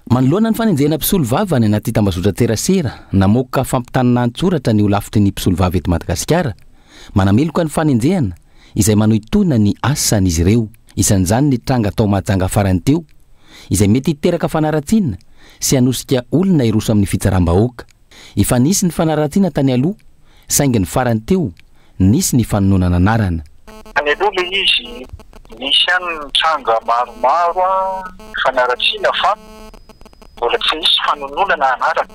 Manoloana ny fanenjehana mpisolo vava ny anaty tambazotra terasera namoaka fampitanana antsoratra ny olafitry ny mpisolo vava eto Madagasikara. Manameloka ny fanenjehana izay manohitona ny asan'izy ireo isan'izany ny Trangatao Mahajanga farany teo izay mety iteraka fanaratsiana sy anosika olona iroso amin'ny fitsaram-bahoaka. Efa nisy ny fanaratsiana tany aloha saingy ny farany teo nisy ny fanononana anarana. Any aloha le izy nisy any tranga maromaro fanaratsiana fa mbola tsy nisy fanononana anarana.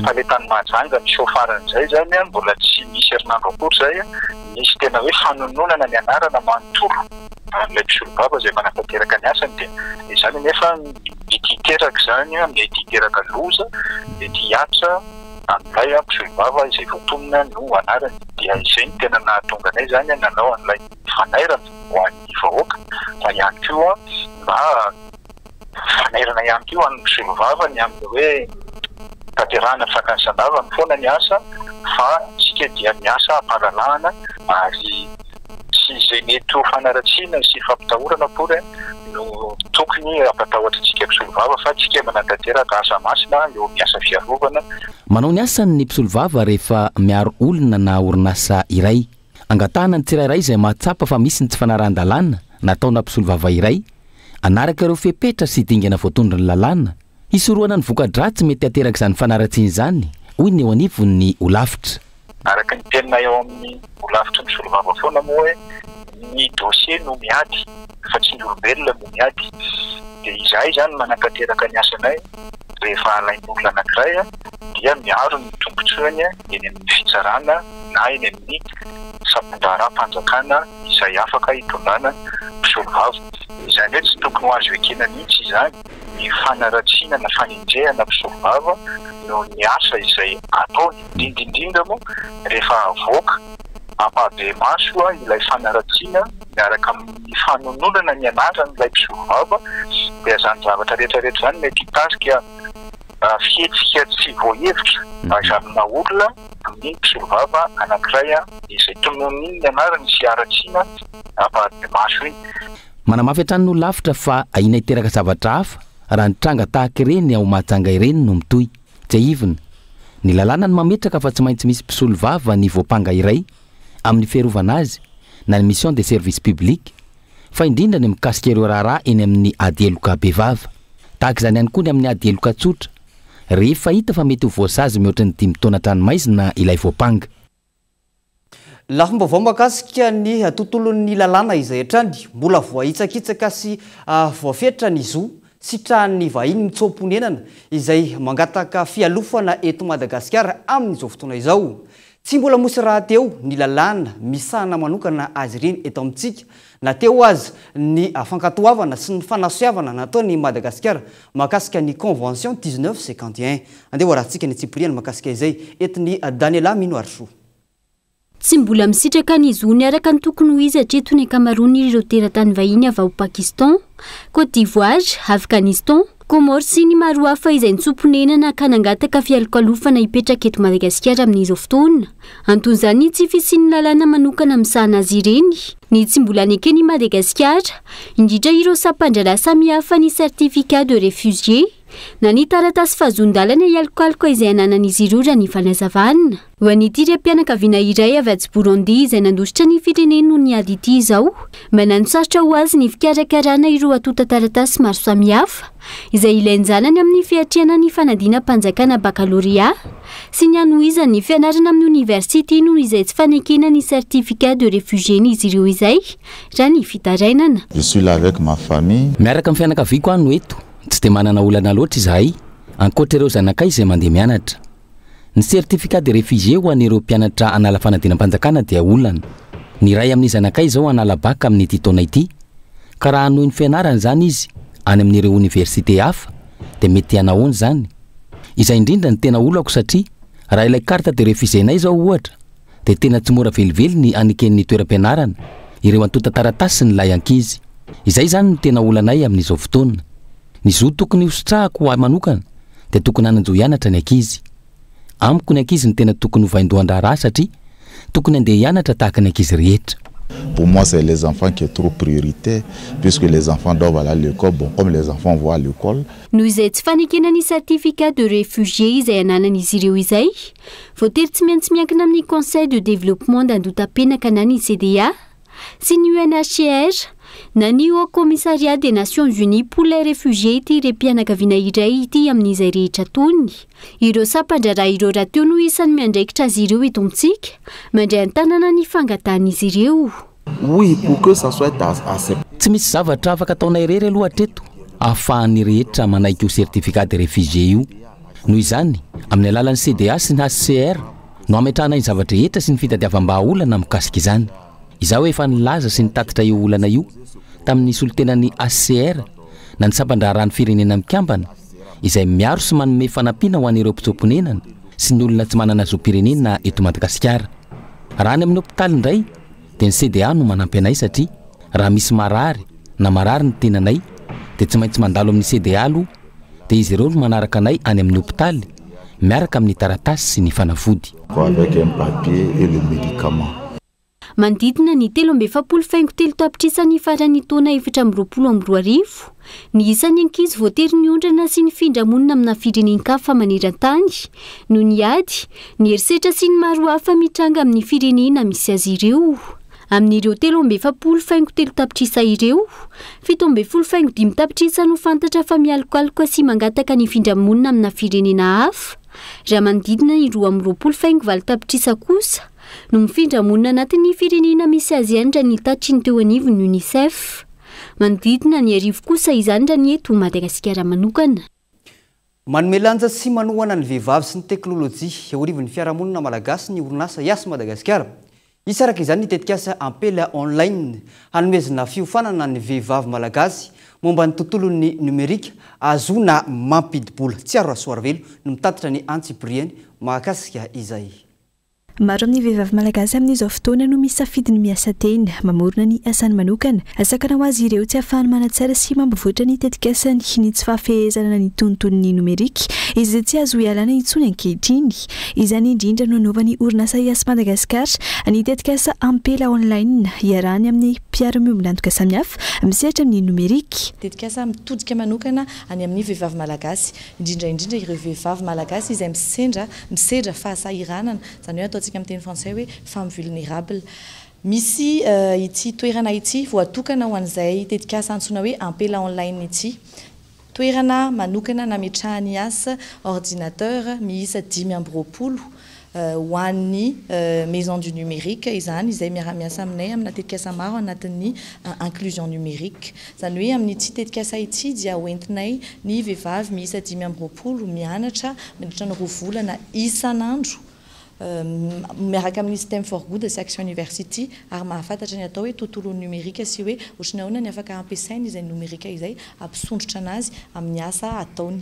Fa le tany Mahajanga misy faran'izay zany mbola tsy misy herinandro akory zay nisy tena hoe fanononana ny anarana manontolo le mpisolo vava zay manatanteraka ny asany dia izany nefa mety hiteraka zany mety hiteraka loza mety hiatra an'ilay mpisolo vava izay voatonona no anarany dia izay ny tena nahatonga anay zany nanao an'ilay fanairana ho an'ny vahoaka fa ihany koa mba fanairana ihany koa an'ny mpisolo vava ny amin'ny hoe tanterahana fakansanavany foana ny asa fa tsika dia miasa ampalalahana ary sy izay mety ho fanaratsiana sy fampitahorana pory no tokony ampatahotra tsika mpisolo vava fa tsika manatanteraka asa masina eo miasa fiarovana. Manao ny asan'ny mpisolo vava rehefa miaro olona na orinasa iray. Angatahana ny tsirairay izay mahatsapa fa misy ny tsy fanarahan-dalàna nataona mpisolo vava iray anaraka ireo fepetra sy dingana voatondra ny lalàna. Isoroana ny voka-dratsy mety ateraka izany fanaratsiana izany hoy ny eo anivon'ny olafitra. araka ny tenina eo amin'ny olavitra ny solovava foana moa hoe ny dossier no miady fa tsy ny olombelona no miady dia izahay zany manatanteraka ny asanay rehefa alain'olona anankiray dia miaro ny tombotsoany eny amin'ny fitsarana na eny amin'ny sampondara-panjakana izay afaka hitondrana mpisolovava. Izany hoe tsy tokony ho azo ekena mihitsy izany ny fanaratsiana na fanenjehana mpisolovava no ny asa izay ataony indrindra moa rehefa avoaka ampabe maso ilay fanaratsiana miaraka amin'ny fanononana ny anaran'ilay mpisolovava dia zany zavatra rehetrarehetra zany mety hitasika fihetsika tsy voahevitra azamina olona amin'ny mpisolovava anankiray izay tononiny ny anarany sy aratsiana ampabe maso iny. Manamafy hatrany no lavitra fa aina hiteraka zavatra hafa raha nitranga tahaka ireny ao mahatsanga ireny no mitoy. Tsy aivina ny lalàna ny mametraka fa tsy maintsy misy mpisolovava ny voapanga iray amin'ny fiarovana azy na ny mission de service public fa indrindra ny mikasika ireo raharaha eny amin'ny ady eloka bevava. Tahaka izany ihany koa ny amin'ny ady eloka tsotra rehefa hita fa mety ho voasazy mihoatra ny 5 taona tranomaizina ilay voapanga. Lafombaovao makasika ny tontolon'ny lalàna izay hatrany mbola voahitsakitsaka sy voafetra ny zo sitrahan'ny vahiny mitsoponenana izay mangataka fialofana eto Madagasikara amin'izao fotoana izao. Tsy mbola mosy raha teo ny lalàna misahana manokana azy ireny eto amintsika na teo azy ny fankatoavana sy ny fanasiavana nataony Madagasikara makasika ny convention 1951. Andeha rahantsika ny Tsipriana makasika izay etiny Daniela Minoarso. Tsy mbola misitraka ny zony araka ny tokony ho izy hatreto ny ankamaroany ireo teratany vahiny avy ao Pakistan, Côte d'Ivoire, Afghanistan, Comores sy ny maro hafa izay nitsoponenana ka nangataka fialokalofana hipetraka eto Madagasikara amin'izao fotoana. Anton'izany tsy fisian'ny lalàna manokana misahana azy ireny. Ny tsy mbola nekeny Madagasikara, indrindra ireo sampandrara samihafa ny certificat de réfugié na ny taratasy fahazon-dalana ialokaloka izay ananan'izy ireo raha ny fanazavana. Ho an'ity ream-pianakaviana iray avy aty Burundi izay nandositra ny fireneny noho ny ady ity izao, mananosarotra ho azy ny fikarakarana ireo atota taratasy maro samihafa izay ilainy zanany amin'ny fiatriana ny fanadina-panjakana baccalauréat sy ny anohizan'ny fianarana amin'ny université noho izay tsy fanekena ny certificat de réfugié n'izy ireo izay raha ny fitarainana. Je suis là avec ma famille. Miaraka amin'ny fianakaviako ano eto. Tsy dia manana olana loatra izahay ankoatra ireo zanakay izay mandeha mianatra. Ny certificat de réfugié ho an'ireo mpianatra anala fanadinam-panjakana dia olana. Ny ray amin'ny zanakay izao anala baka amin'ny ity taona ity ka raha anohy ny fianarana zany izy any amin'ireo université hafa dia mety hanahoana zany. Izay indrindra ny tena olako satria raha ilay carte de réfugié-nay izao ohatra dia tena tsy mora velively ny aniken'ny toeram-pianarana ireo antota taratasy ny lay ankizy. Izay zany ny tena olanay amin'izao fotoana. Ny zo tokony hosotrahako ho manokana dia tokony hananjo hianatra ny ankizy. Amiko ny ankizy ny tena tokony ho vaindohan-draharaha satria tokony andeha hianatra tahaka ny ankizy rehetra. Pour moi, c'est les enfants qui est trop prioritaire puisque les enfants doivent aller à l'école. Bon, comme les enfants vont à l'école. Noho izay tsy fanekena ny certificat de réfugié izay ananan'izy ireo izay, voatery tsy maintsy miankina amin'ny Conseil de développement d'Andotam-penaka na ny CDA sy ny UNHCR na ny Haut Commissariat des Nations Unies pour les réfugiés ity ream-pianakaviana iray ity amin'izay rehetra tony. Ireo sampandraraha ireo raha teo no isan'ny miandraikitra azy ireo eto amintsika mandray an-tanana ny fangatan'izy ireo. Oui, pour que ça soit assez. Tsy misy zavatra afaka ataonay irery aloha hatreto ahafahan'ny rehetra manaiky io certificat de réfugié io. Noho izany amin'ny alalan'ny CDA sy ny HCR no ametrahanay ny zavatra rehetra sy ny fitadiavam-bahaolana mikasika izany. Izaho efa nilaza sy nitatitra io olana io tamin'ny solotenan'ny HCR na ny sampandrarahan'ny firenena mikambana izay miaro sy manome fanampiana ho an'ireo mpitsoponenana sy ny olona tsy manana zo-pirenena eto Madagasikara. Raha any amin'ny hôpitaly indray dia ny CDA no manampy anay satria raha misy marary na marary ny tenanay dia tsy maintsy mandalo amin'ny CDA aloha dia izy ireo no manaraka anay any amin'ny hôpitaly miaraka amin'ny taratasy sy ny fanafody. Avec un papier et le médicament. Mandidina ny 3.7 tapitrisa ny faran'ny taona 2024, ny isan'ny ankizy voatery ny ondrana sy ny findramonina amina firenenkafa maneran-tany no ny ady, ny herisetra sy ny maro hafa mitranga amin'ny firenena misy azy ireo. Amin'ireo 3.7 tapitrisa ireo, 7.5 tapitrisa no fantatra fa mialokaloka sy mangataka ny findramonina amina firenena hafa. raha manodidina ny 2 faingo valo tapitrisa kosa no mifindra-monina anatin'ny firenena misy azianitra ny tatriny teo anivony ny UNICEF. Manodidina ny arivo kosa izany raha ny eto Madagasikara manokana. Manome lanja sy manohana ny vehivavy sy ny teknôlôjia eo arivon'ny fiarahamonina malagasy ny orinasa Iasy Madagasikara. Isaraka izany nitetika asa ampela online hanomezana fiofanana ny vehivavy malagasy momba ny tontolon'ny numerika azona mampidibola. Tsy aro rasoara velo no mitatitra ny Antsiprieny mahakasika izay. Maro amin'ny vehivavy malagasy amin'izao fotoana no misafidy ny miasa teny mamorona ny asany manokana. Asakana ho azy ireo tsy ahafahany manatsara sy mampivoatra ny tetikasany ny tsy fahafehezana ny tontolon'ny numerika izay tsy azo ialana intsony ankehitriny. Izany indrindra no anaovan'ny orinasa Iasy Madagasikara ny tetikasa ampela online iarahany amin'ny mpiara-miombilantoka samihafa misehatra amin'ny numerika. Tetikasa mitodika manokana any amin'ny vehivavy malagasy indrindra ireo vehivavy malagasy izay misedra fahasahiranana zany hoe ataontsika amin'ny teny français hoe femme vulnérable. Misy ity toerana ity voatokana ho an'izay tetikasa antsoina hoe ampela online ity. Toerana manokana nametrahany asa ordinateur miisa 520 ho an'ny maison du numérique izany izay miara-miasa aminay amina tetikasa maro anatin'ny inclusion numérique. Zany hoe amin'ity tetikasa ity dia hoentinay ny vehivavy miisa 520 mianatra mandritra ny 2 volana isan'andro miaraka amin'ny système for good sy Action University ary mahafantatra ny atao hoe tontolo numerika sy hoe ohatrany ahoana ny afaka ampiasaina izay numerika izay ampisondrotra anazy amin'ny asa ataony.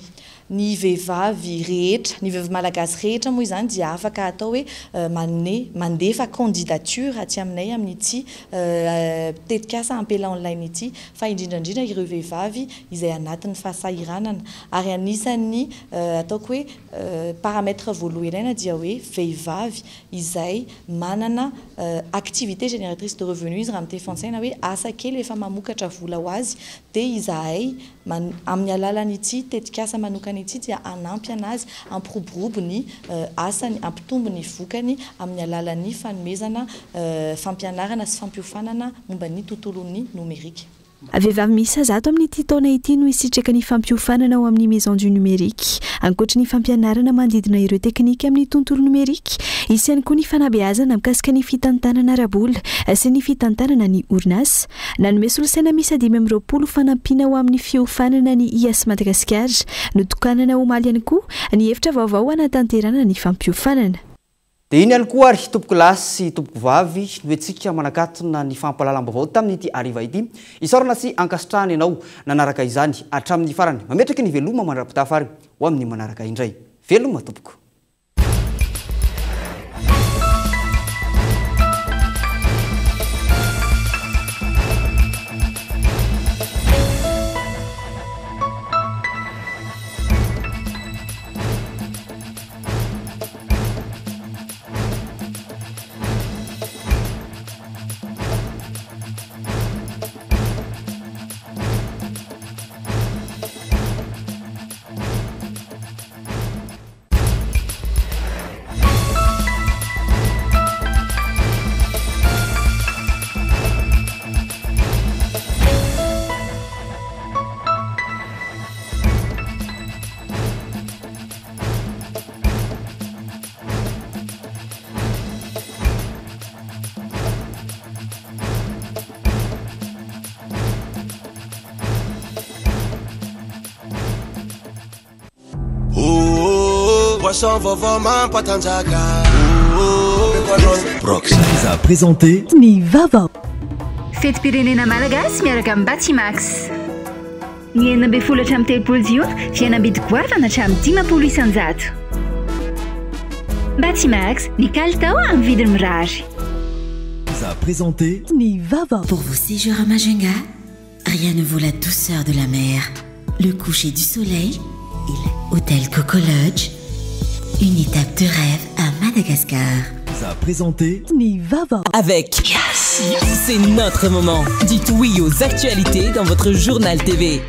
Ny vehivavy rehetra, ny vehivavy malagasy rehetra moa izany dia afaka atao hoe mandefa candidature aty aminay amin'ity tetikasa ampela online ity fa indrindrandrindra ireo vehivavy izay anatin'ny fahasahiranana ary anisan'ny ataoko hoe paramètre voalohany dia hoe vehivavy izay manana activité génératrice de revenus izy raha amin'ny teny français na hoe asa kely efa mamokatra vola ho azy dia izahay amin'ny alalan'ity tetikasa manokana ity dia anampy anazy ampiroborobo ny asany ampitombo ny vokany amin'ny alalan'ny fanomezana fampianarana sy fampiofanana momba ny tontolon'ny numerika. Vehivavy miisa 100 amin'ity taona ity no isitraka ny fampiofanana ao amin'ny maison du numérique. Ankoatra ny fampianarana manodidina ireo teknika amin'ny tontolo numerika, isy ihany koa ny fanabeazana mikasika ny fitantanana arabola sy ny fitantanana ny orinasa. Nanome solosaina miisa 520 fanampiana ao amin'ny fiofanana ny Iasy Madagasikara. Notokanana omaly ihany koa ny hevitra vaovao hanatanterana ny fampiofanana. Dia iny ihany koa ary tompoko lahy sy tompoko vavy noetsika manakatona ny fampahalalam-baovao tamin'ity ariva ity. Isaorana sy ankasitrahana ianao nanaraka izany hatramin'ny farany. Mametraka ny veloma manara-pitafary ho amin'ny manaraka indray. Veloma tompoko. Poisson vovô mampatanjaka. Prox vous a présenté Ni Vava. Fetim-pirenena malagasy miaraka amin'ny Batimax. Ny 12 hatramin'ny 13 jona fihenam-bidy goavana hatramin'ny 10 isanjato. Batimax, ny kalitao amin'ny vidiny mirary. Vous a présenté Ni Vava. Pour vos séjours à Majunga, rien ne vaut la douceur de la mer, le coucher du soleil et l'hôtel Coco Lodge. Une étape de rêve à Madagascar. Vous a présenté Ni Vava. Avec Yes, c'est notre moment. Dites oui aux actualités dans votre journal TV.